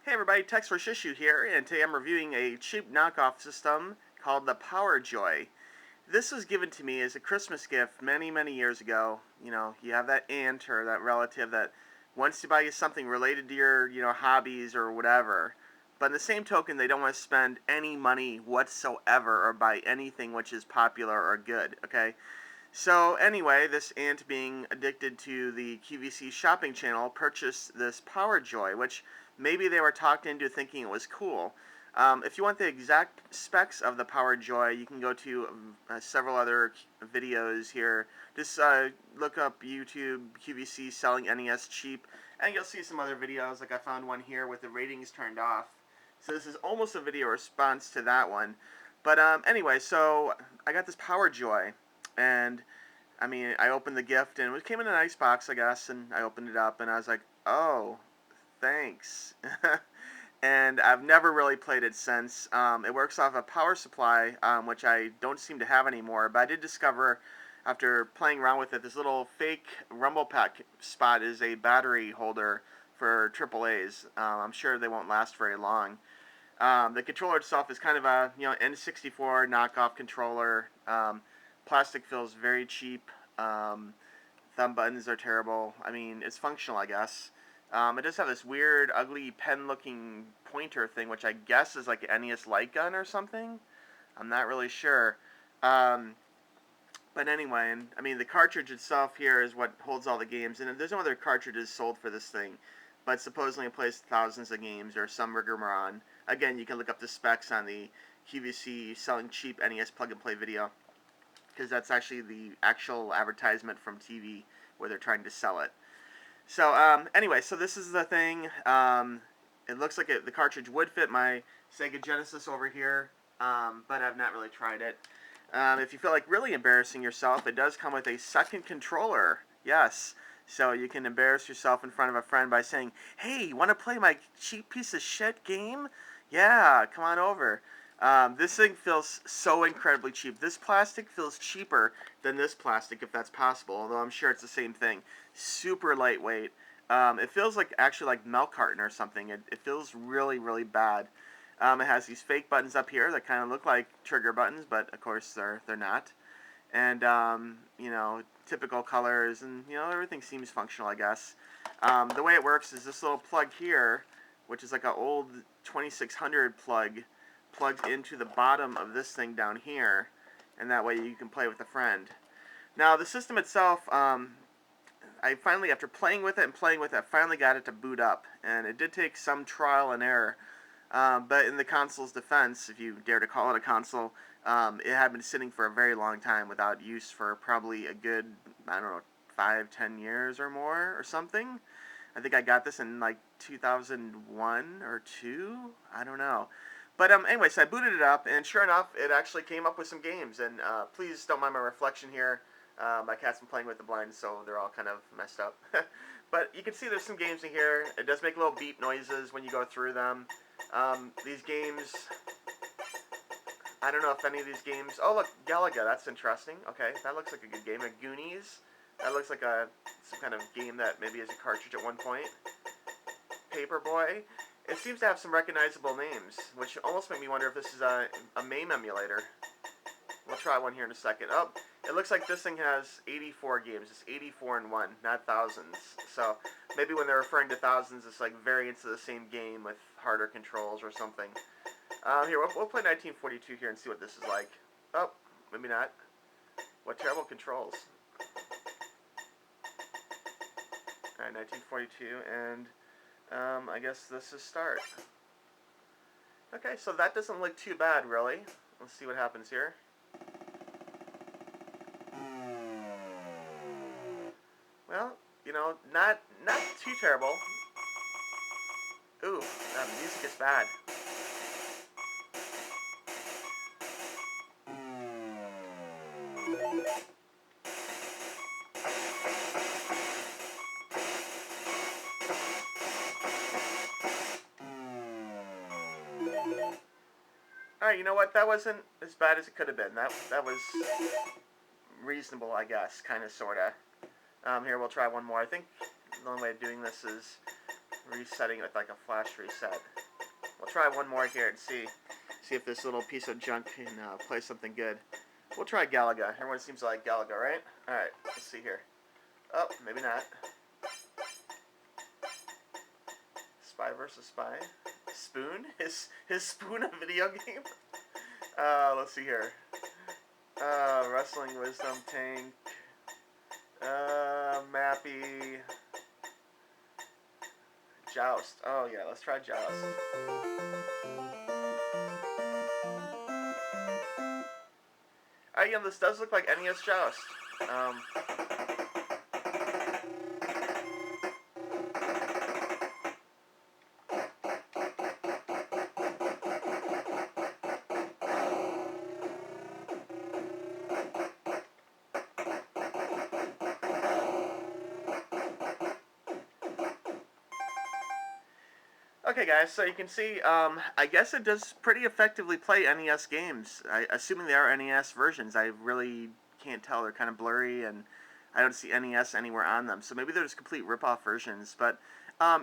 Hey everybody, Text for Shishu here, and today I'm reviewing a cheap knockoff system called the Power Joy. This was given to me as a Christmas gift many, many years ago. You know, you have that aunt or that relative that wants to buy you something related to your, hobbies or whatever. But in the same token, they don't want to spend any money whatsoever or buy anything which is popular or good, okay? So anyway, this aunt, being addicted to the QVC shopping channel, purchased this Power Joy, which maybe they were talked into thinking it was cool. If you want the exact specs of the Power Joy, you can go to several other videos here. Just look up YouTube QVC selling NES cheap, and you'll see some other videos. Like I found one here with the ratings turned off. So this is almost a video response to that one. But anyway, so I got this Power Joy. And, I mean, I opened the gift, and it came in an ice box, I guess, and I opened it up, and I was like, oh, thanks. And I've never really played it since. It works off a power supply, which I don't seem to have anymore, but I did discover, after playing around with it, this little fake rumble pack spot is a battery holder for AAAs. I'm sure they won't last very long. The controller itself is kind of a, N64 knockoff controller. Plastic feels very cheap. Thumb buttons are terrible. I mean, it's functional, I guess. It does have this weird, ugly pen-looking pointer thing, which I guess is like an NES light gun or something. I'm not really sure. But anyway, and I mean, the cartridge itself here is what holds all the games, and there's no other cartridges sold for this thing. But supposedly it plays thousands of games, or some rigmarole. Again, you can look up the specs on the QVC selling cheap NES plug-and-play video, because that's actually the actual advertisement from TV where they're trying to sell it. So anyway, so this is the thing. It looks like the cartridge would fit my Sega Genesis over here, but I've not really tried it. If you feel like really embarrassing yourself, it does come with a second controller. Yes. So you can embarrass yourself in front of a friend by saying, hey, you want to play my cheap piece of shit game? Yeah, come on over. This thing feels so incredibly cheap. This plastic feels cheaper than this plastic, if that's possible, although I'm sure it's the same thing. Super lightweight. It feels like actually like milk carton or something. It feels really, really bad. It has these fake buttons up here that kind of look like trigger buttons, but of course they're not. And typical colors, and everything seems functional, I guess. The way it works is this little plug here, which is like an old 2600 plug, plugged into the bottom of this thing down here, and that way you can play with a friend. Now the system itself, I finally, after playing with it, finally got it to boot up, and it did take some trial and error. But in the console's defense, if you dare to call it a console, it had been sitting for a very long time without use for probably a good, 5-10 years or more or something. I think I got this in like 2001 or 2. I don't know. But anyway, so I booted it up, and sure enough, it actually came up with some games. And please don't mind my reflection here. My cat's been playing with the blinds, so they're all kind of messed up. But you can see there's some games in here. It does make little beep noises when you go through them. These games, I don't know if any of these games... Oh, look, Galaga, that's interesting. Okay, that looks like a good game. A Goonies, that looks like some kind of game that maybe is a cartridge at one point. Paperboy. It seems to have some recognizable names, which almost make me wonder if this is a MAME emulator. We'll try one here in a second. Oh, it looks like this thing has 84 games. It's 84 in one, not thousands. So maybe when they're referring to thousands, it's like variants of the same game with harder controls or something. Here, we'll play 1942 here and see what this is like. Oh, maybe not. What terrible controls. Alright, 1942, and I guess this is start. Okay, so that doesn't look too bad, really. Let's see what happens here. Well, not too terrible. Ooh, that music is bad. Alright, you know what? That wasn't as bad as it could have been. That was reasonable, I guess. Kind of, sort of. Here, we'll try one more. I think the only way of doing this is resetting it with like a flash reset. We'll try one more here and see if this little piece of junk can play something good. We'll try Galaga. Everyone seems to like Galaga, right? Alright, let's see here. Oh, maybe not. Spy versus Spy. Spoon? His Spoon a video game? Let's see here. Wrestling Wisdom Tank. Mappy. Joust. Oh yeah, let's try Joust. Alright, yeah, this does look like NES Joust. Okay, guys, so you can see, I guess it does pretty effectively play NES games. Assuming they are NES versions, I really can't tell. They're kind of blurry, and I don't see NES anywhere on them. So maybe they're just complete rip-off versions. But,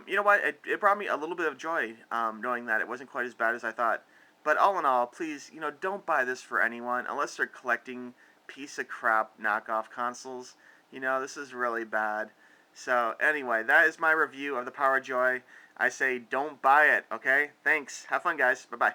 you know what? It brought me a little bit of joy knowing that it wasn't quite as bad as I thought. But all in all, please, don't buy this for anyone unless they're collecting piece of crap knockoff consoles. This is really bad. So, anyway, that is my review of the Power Joy. I say don't buy it, okay? Thanks. Have fun, guys. Bye-bye.